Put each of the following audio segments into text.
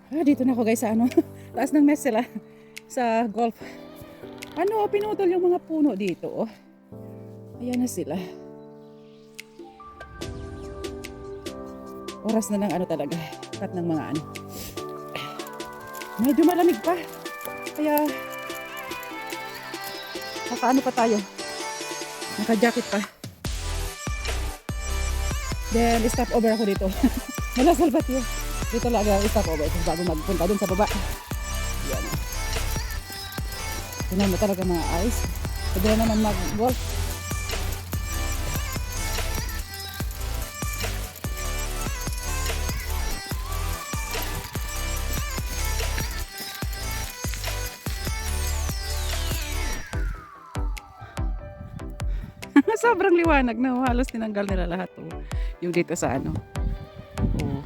Dito na ako guys sa ano, taas ng Messela sa golf. Ano, pinutol yung mga puno dito. Oh. Ayan na sila. Oras na ng ano talaga, cut ng mga ano. Medyo malamig pa. Kaya nakaano pa tayo. Naka-jacket pa. Then stop over ako dito. Mula Salvatio. Dito lang stop over bago magpunta dun sa baba. Yan. Tingnan mo talaga mga ice. Pwede na naman mag-golf. Sobrang liwanag na. Halos tinanggal nila lahat. Oh. Yung dito sa ano. Oh.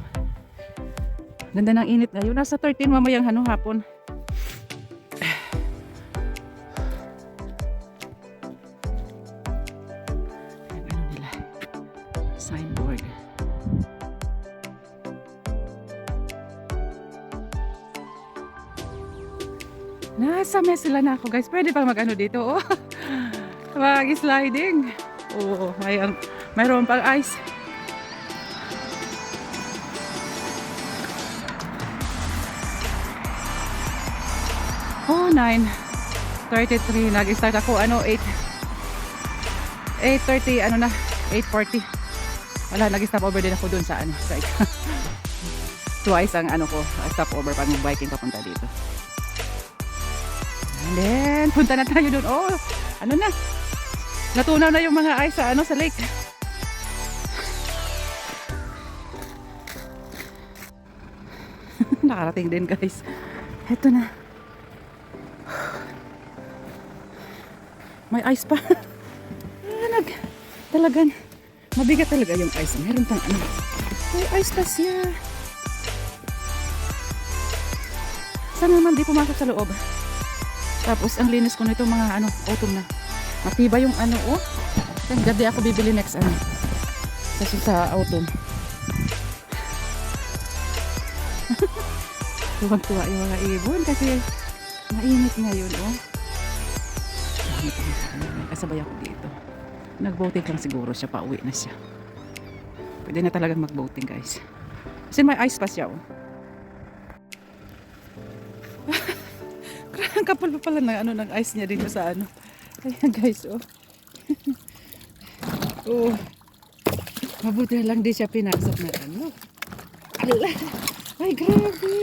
Ganda ng init ngayon. Nasa 13 mamayang ano, hapon. Ano nila? Signboard. Nasa Messela na ako guys. Pwede pa mag-ano dito. Oh. Mag-sliding. Oo, mayroon pang ice. Oh, 9:33. Nag-start ako, 8:30, ano na, 8:40. Wala, nag-stop over din ako dun sa ano, sa twice ang ano ko, stop over pag biking papunta dito. And then, punta na tayo dun. Oh, ano na, natunaw na yung mga ice sa ano, sa lake. Nakarating din guys. Eto na. May ice pa. Talagang mabigat talaga yung ice. Meron pang ano. May ice pa siya. Sana naman di pumasok sa loob. Tapos ang linis ko nito mga ano, autumn na. Matibay yung ano, oh. Kasi gabi ako bibili next ano. Kasi sa autumn. Tuwag-tuwa yung mga ibon kasi mainit ngayon, oh. May kasabay ako dito. Nag-boating lang siguro siya, pauwi na siya. Pwede na talagang mag-boating guys. Kasi may ice pa siya, oh. Ang kapal pa pala ng ano ng ice niya dito sa ano. Kaya guys, oh. Oh. Mabuti lang di siya pinasok na ano. Ala. Ay, grabe.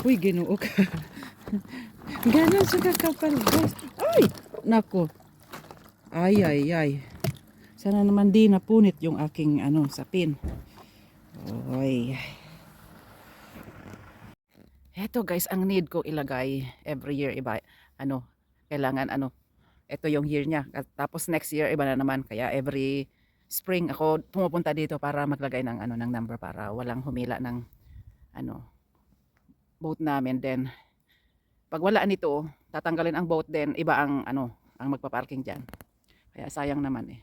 Uy, ginoo ka. Ganon siya kakapal guys. Ay, nako. Ay. Sana naman di napunit yung aking ano, sapin. Oy. Eto guys, ang need ko ilagay every year iba ano, kailangan ano, ito yung year niya. Tapos next year iba na naman. Kaya every spring ako pumupunta dito para maglagay ng ano ng number para walang humila ng ano boat namin. Then pag wala nito, tatanggalin ang boat then iba ang ano, ang magpa-parking diyan. Kaya sayang naman eh.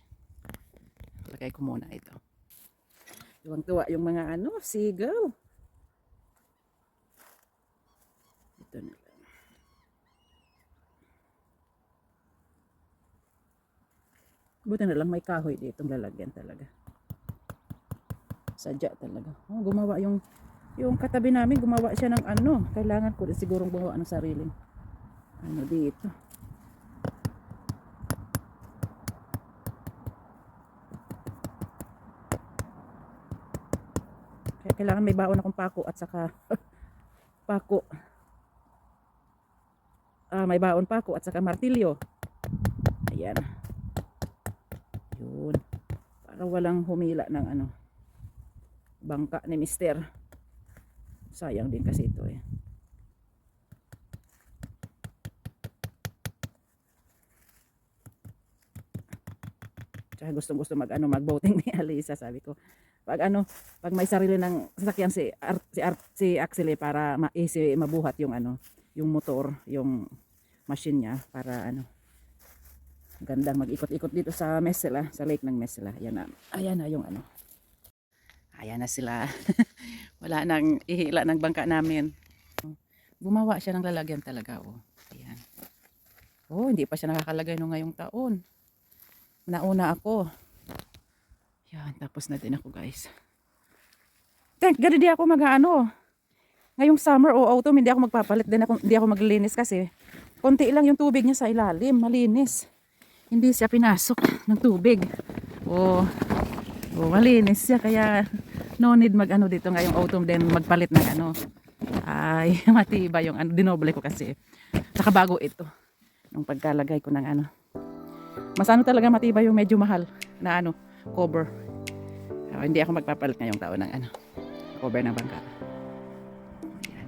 Lagay ko muna ito. Tuwang-tuwa yung mga ano, seagull. Ito na lang. Buti na lang may kahoy dito lalagyan talaga. Sadya talaga. Oh, gumawa yung katabi namin, gumawa siya ng ano. Kailangan ko sigurong gumawa ng sariling ano dito. Kaya kailangan may baon akong pako at saka pako. May baon pako at saka martilyo. Ayan. Yun. Para walang humila ng ano bangka ni mister. Sayang din kasi ito eh. Tsaka gustong-gusto mag-boating ni Alisa, sabi ko. Pag may sarili ng sasakyan si Axel para easy mabuhat yung ano, yung motor, yung machine niya para ano gandang mag-ikot-ikot dito sa Messela, sa lake ng Messela. Ayan na yung ano. Ayan na sila. Wala nang ihila ng bangka namin. Gumawa siya ng lalagyan talaga. Oh. Ayan. Oh, hindi pa siya nakakalagay nung ngayong taon. Nauna ako. Yan, tapos na din ako guys. Thank God hindi ako mag-ano. Ngayong summer o autumn hindi ako magpapalit din ako, hindi ako maglilinis kasi konti lang yung tubig niya sa ilalim, malinis. Hindi siya pinasok ng tubig. Oh, malinis siya kaya no need mag-ano dito ngayong autumn din magpalit ng ano. Ay, matibay yung ano, dinoble ko kasi. Saka bago ito. Nung pagkalagay ko ng ano. Mas ano talaga matibay yung medyo mahal na ano, cover. Hindi ako magpapalit ngayong taon ng ano, cover ng bangka. Ayan.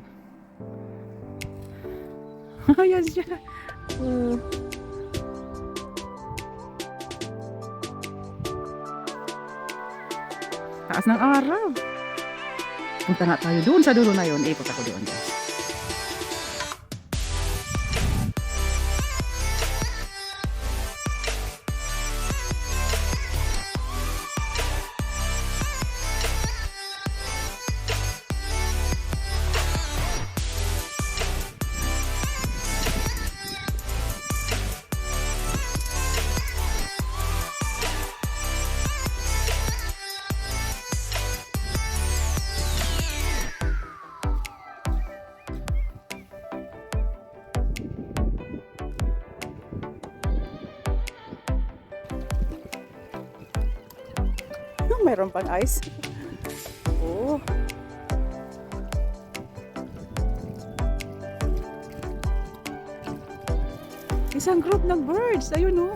Ayan siya. Taas ng araw. Punta nga tayo doon sa dulo na yun. Ikot ako doon. Mayroon pang ice. Oh. Isang group ng birds. Ayun oh.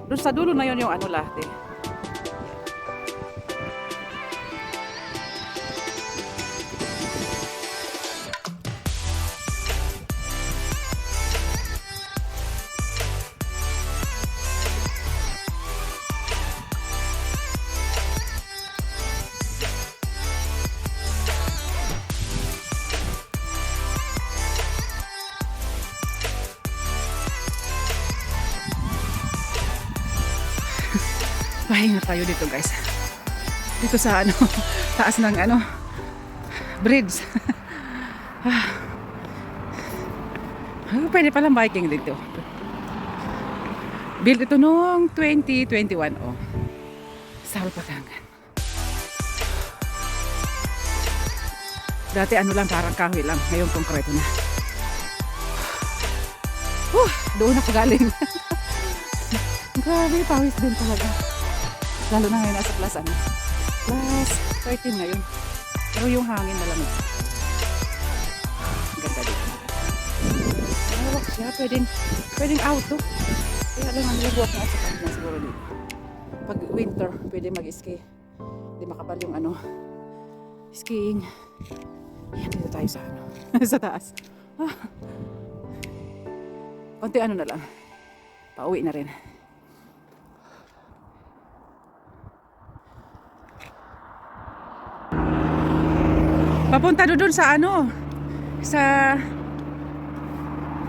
Doon sa dulo na yun yung ano lahat eh. Pahinga tayo dito guys. Dito sa ano, taas ng ano, bridge. Pwede palang biking dito. Build ito noong 2021. Oh. Sa Patangan. Dati ano lang, parang kahoy lang. Ngayon konkreto na. Doon ako galing. Grabe, pawis din talaga. Lalo na ngayon nasa plus ano. Plus 13 ngayon. Pero yung hangin malamig. Ganda dito. Malawak siya. Pwedeng auto. Kaya lang ang nilagwak na sa kanila siguro dito. Pag winter, pwede mag-ski. Hindi makapal yung ano. Skiing. Yan, dito tayo sa ano. Sa taas. Konti ano na lang. Pauwi na rin. Papunta doon sa ano, sa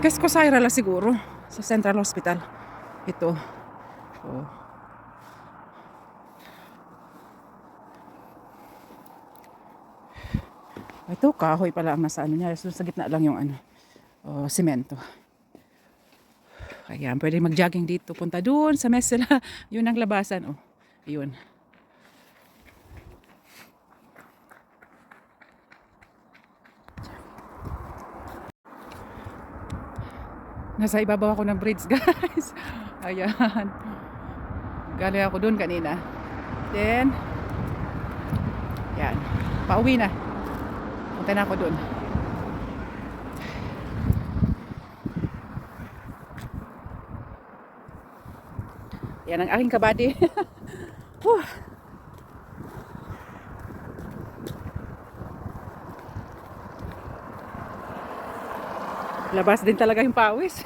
Quezco Sierra siguro, sa Central Hospital. Ito. Oh. Ito, kahoy pala ang nasa ano niya. So, sa gitna lang yung ano, simento. Kaya pwede mag-jogging dito. Punta doon sa Mesela. Yun ang labasan. Oh, yun. Nasa ibabaw ako ng bridge guys. Ayan. Galing ako dun kanina. Then, yan. Pauwi na. Punta na ako dun. Yan ang aking kabady. Labas din talaga yung pawis.